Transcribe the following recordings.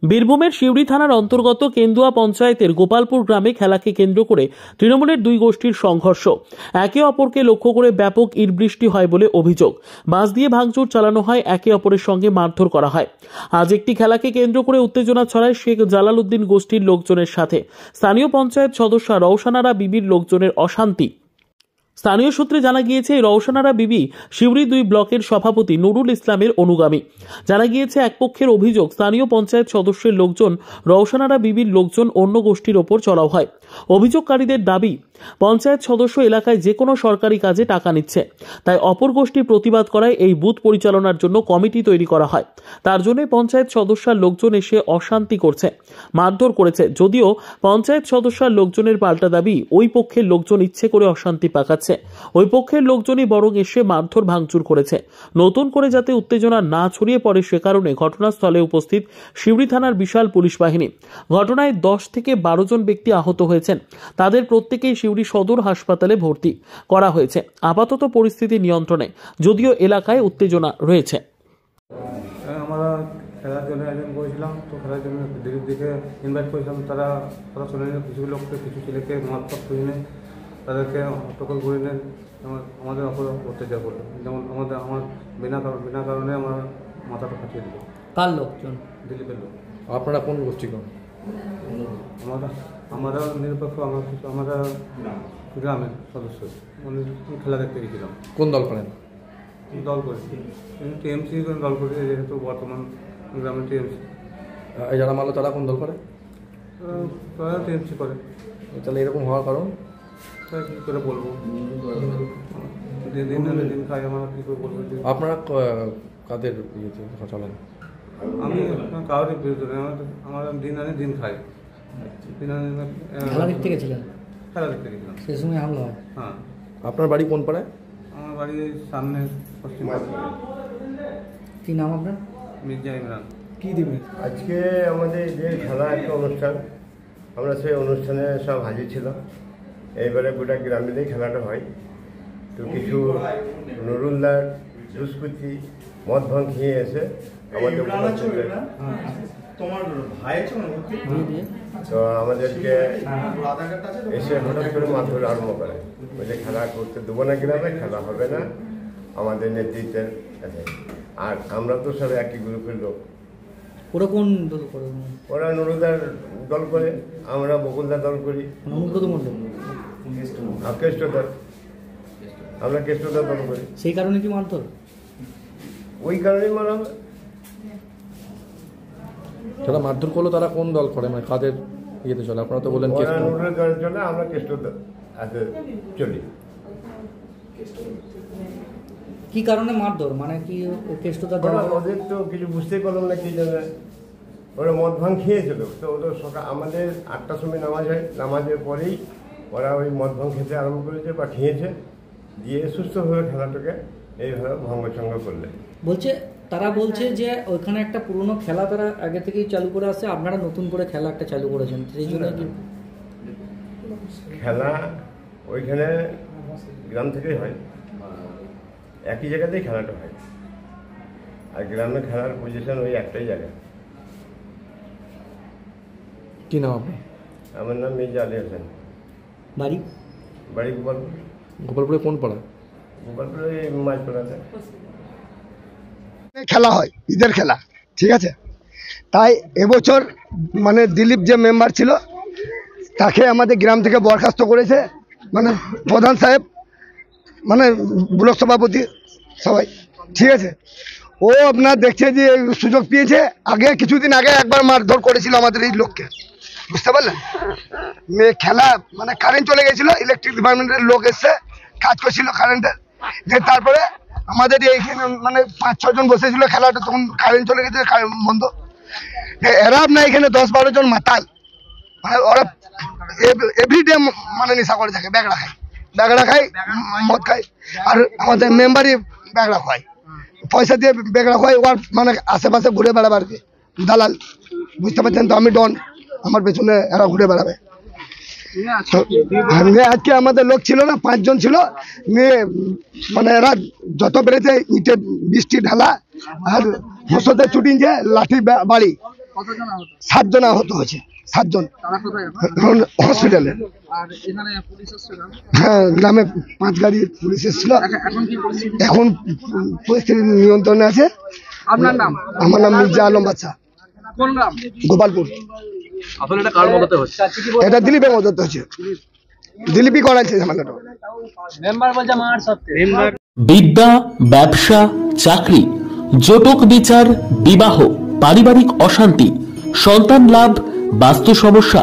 বীরভূমের সিউড়ি থানার অন্তর্গত কেন্দুয়া পঞ্চায়েতের গোপালপুর গ্রামে খেলাকে কেন্দ্র করে তৃণমূলের দুই গোষ্ঠীর সংঘর্ষ। একে অপরকে লক্ষ্য করে ব্যাপক ইট বৃষ্টি হয় বলে অভিযোগ। বাস দিয়ে ভাঙচুর চালানো হয়, একে অপরের সঙ্গে মারধর করা হয়। আজ একটি খেলাকে কেন্দ্র করে উত্তেজনা ছড়ায় শেখ জালাল উদ্দিন গোষ্ঠীর লোকজনের সাথে স্থানীয় পঞ্চায়েত সদস্য রওশনারা বিবির লোকজনের অশান্তি। স্থানীয় সূত্রে জানা গিয়েছে, রওশনারা বিবি সিউড়ি 2 ব্লকের সভাপতি নুরুল ইসলামের অনুগামী। জানা গিয়েছে, এক পক্ষের অভিযোগ স্থানীয় পঞ্চায়েত সদস্যের লোকজন রওশনারা বিবির লোকজন অন্য গোষ্ঠীর ওপর চড়াও হয়। অভিযোগকারীদের দাবি, পঞ্চায়েত সদস্য এলাকায় যে কোনো সরকারি কাজে টাকা নিচ্ছে, তাই অপর গোষ্ঠী প্রতিবাদ করায় এই বুথ পরিচালনার জন্য কমিটি তৈরি করা হয়। তার জন্য পঞ্চায়েত সদস্যের লোকজন এসে অশান্তি করছে, মারধর করেছে। যদিও পঞ্চায়েত সদস্যের লোকজনের পাল্টা দাবি, ওই পক্ষের লোকজন ইচ্ছে করে অশান্তি পাকাচ্ছে, ওই পক্ষের লোকজনই বরং এসে মারধর ভাঙচুর করেছে। নতুন করে যাতে উত্তেজনা না ছড়িয়ে পড়ে সে কারণে ঘটনাস্থলে উপস্থিত সিউড়ি থানার বিশাল পুলিশ বাহিনী। ঘটনায় 10 থেকে 12 জন ব্যক্তি আহত হয়েছেন। তাদের প্রত্যেকেই সিউড়ি সদর হাসপাতালে ভর্তি করা হয়েছে। আপাতত পরিস্থিতি নিয়ন্ত্রণে, যদিও এলাকায় উত্তেজনা রয়েছে। আমরা খেলার জন্য আয়োজন করেছিলাম, তো খেলার জন্য দিদির দিকে ইনভাইট করেছিলাম। তারা শুনে কিছু লোককে, কিছু ছেলেকে মারধর করিনে, তাদেরকে হট্টগোল করিনে আমাদের অপর অত্যাচার করলো। যেমন আমার বিনা কারণে আমার মাথাটা ফাটিয়ে দিল। কার লোকজন? দিলীপের লোক। আপনারা কোন গোষ্ঠী? আমরা নিরপেক্ষ, আমরা গ্রামের সদস্য, মানে খেলা দেখতে গেছিলাম। কোন দল করেন? দল করেছি, টিএমসি দল করেছি, যেহেতু বর্তমান গ্রামের টিএমসি। যারা মারলো তারা কোন দল করে? তারা টিএমসি করে। তাহলে এরকম হওয়ার কারণ কী করে বলবো? দিন খাই, আমরা কী করে বলবো? আপনারা কাদের ইয়েতে চালান? আমি কারোরই বিরুদ্ধে নেই, আমার দিন আনি দিন খাই। খেলা দেখতে গেছিলেন? খেলা দেখতে গেছিলাম, সেই সময় হামলা হয়। হ্যাঁ। আপনার বাড়ি কোন পাড়ায়? আমার বাড়ি সামনে পশ্চিম। কি নাম আপনার? মির্জা ইমরান। কি দিবেন? আজকে আমাদের যে খেলা একটা অনুষ্ঠান, আমরা সেই অনুষ্ঠানে সব হাজির ছিলাম। এইবারে গোটা গ্রামেতেই খেলাটা হয়। তো কিছু নুরুলদার দুষ্কৃতি মদ ভাঙ খেয়ে এসে আমাদের তো আমাদেরকে এসে হঠাৎ করে মারধর আরম্ভ করে, বলে খেলা করতে দেবো না গ্রামে, খেলা হবে না আমাদের নেতৃত্বের কাছে। আর আমরা তো সব একই গ্রুপের লোক। ওরা কোন দল করে? ওরা নুরুলদার দল করে, আমরা বকুলদার দল করি। কেষ্টদার, আমরা কেষ্টদার দল করি। সেই কারণে কি মারধর? ওই কারণেই মারা হয়। যারা মারধর করলো তারা কোন দল করে, মানে কাদের ইয়েতে চলে? আপনারা তো বললেন নুরুলের দলে চলে, আমরা কেষ্টদার চলি। কি কারণে মারধর? মানে কি কেষ্টদার? ওদের তো কিছু বুঝতেই পারলাম না কি জন্য। ওরা মদ ভাঙ খেয়েছিল, তো ওদের সকাল আমাদের 8টার সময় নামাজ হয়, নামাজের পরেই ওরা ওই মদ ভাঙ খেতে আরম্ভ করেছে বা খেয়েছে, দিয়ে সুস্থভাবে খেলাটাকে এইভাবে ভঙ্গচঙ্গ করলে। তারা বলছে যে ওইখানে একটা পুরনো খেলা তারা আগে থেকেই চালু করে আসছে, আপনারা নতুন করে খেলা একটা চালু করেছেন, সেই জন্য কি? খেলা ওইখানে গ্রাম থেকেই হয়, একই জায়গাতেই খেলাটা হয়। আর গ্রামে খেলার পজিশন ওই একটাই জায়গা। কি নাম আপনার? আমার নাম মির্জা আলী হোসেন। বাড়ি? বাড়ি গোপালপুর। গোপালপুরে কোন পাড়া? গোপালপুরে মাঝপাড়াতে খেলা হয়, ঈদের খেলা, ঠিক আছে। তাই এবছর মানে দিলীপ যে মেম্বার ছিল তাকে আমাদের গ্রাম থেকে বরখাস্ত করেছে, মানে প্রধান সাহেব, মানে ব্লক সভাপতি সবাই, ঠিক আছে। ও আপনার দেখছে যে সুযোগ পেয়েছে। আগে কিছুদিন আগে একবার মারধর করেছিল আমাদের এই লোককে, বুঝতে পারলেন? খেলা মানে কারেন্ট চলে গেছিল, ইলেকট্রিক ডিপার্টমেন্টের লোক এসে কাজ করছিল কারেন্টের, যে তারপরে আমাদের এইখানে মানে 5-6 জন বসেছিল খেলাটা, তখন কারেন্ট চলে গেছে, বন্ধ। এরা আপনার এখানে 10-12 জন মাতাল, মানে ওরা এভরিডে মানে নেশা করে থাকে, ব্যাগড়া খায়, মদ খায়। আর আমাদের মেম্বারই ব্যাগড়া খায়, পয়সা দিয়ে ব্যাগড়া খায়। ওর মানে আশেপাশে ঘুরে বেড়াবে আর কি, দালাল, বুঝতে পারছেন তো? আমি ডন, আমার পেছনে এরা ঘুরে বেড়াবে। আজকে আমাদের লোক ছিল না, 5 জন ছিল, মানে এরা যত বেড়েছে ইটের বৃষ্টি ঢালা আর হোসতে ছুটি যে লাঠি বাড়ি কতজন আহত? 7 জন আহত হয়েছে, 7 জন তারা কোথায় এখন? এখন হসপিটালে। আর এখানে পুলিশ এসেছিল? হ্যাঁ, গ্রামে 5 গাড়ি পুলিশ এসেছিল। এখন কি পরিস্থিতি? এখন পরিস্থিতি নিয়ন্ত্রণে আছে। আপনার নাম? আমার নাম মির্জা আলম বাদশা, কোন গ্রাম? গোপালপুর। আসলে এটা কার মদতে হচ্ছে? এটা দিলীপের মদত হচ্ছে, দিলীপই করাইছে ঝামেলাটা। মেম্বার বলছে মার সত্যি। বিদ্যা, ব্যবসা, চাকরি, জটক বিচার, বিবাহ, পারিবারিক অশান্তি, সন্তান লাভ, বাস্তু সমস্যা,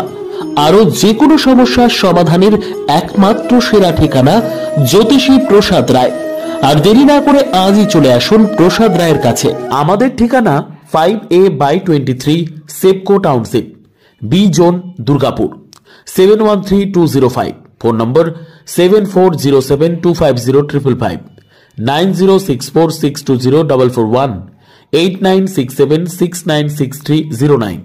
আরো যে কোনো সমস্যার সমাধানের একমাত্র সেরা ঠিকানা জ্যোতিষী প্রসাদ রায়। আর দেরি না করে আজই চলে আসুন প্রসাদ রায়ের কাছে। আমাদের ঠিকানা 5A/23 Sepco township, B zone, Durgapur, 713205। Phone number 7407250555, 9064620441, 8967696309।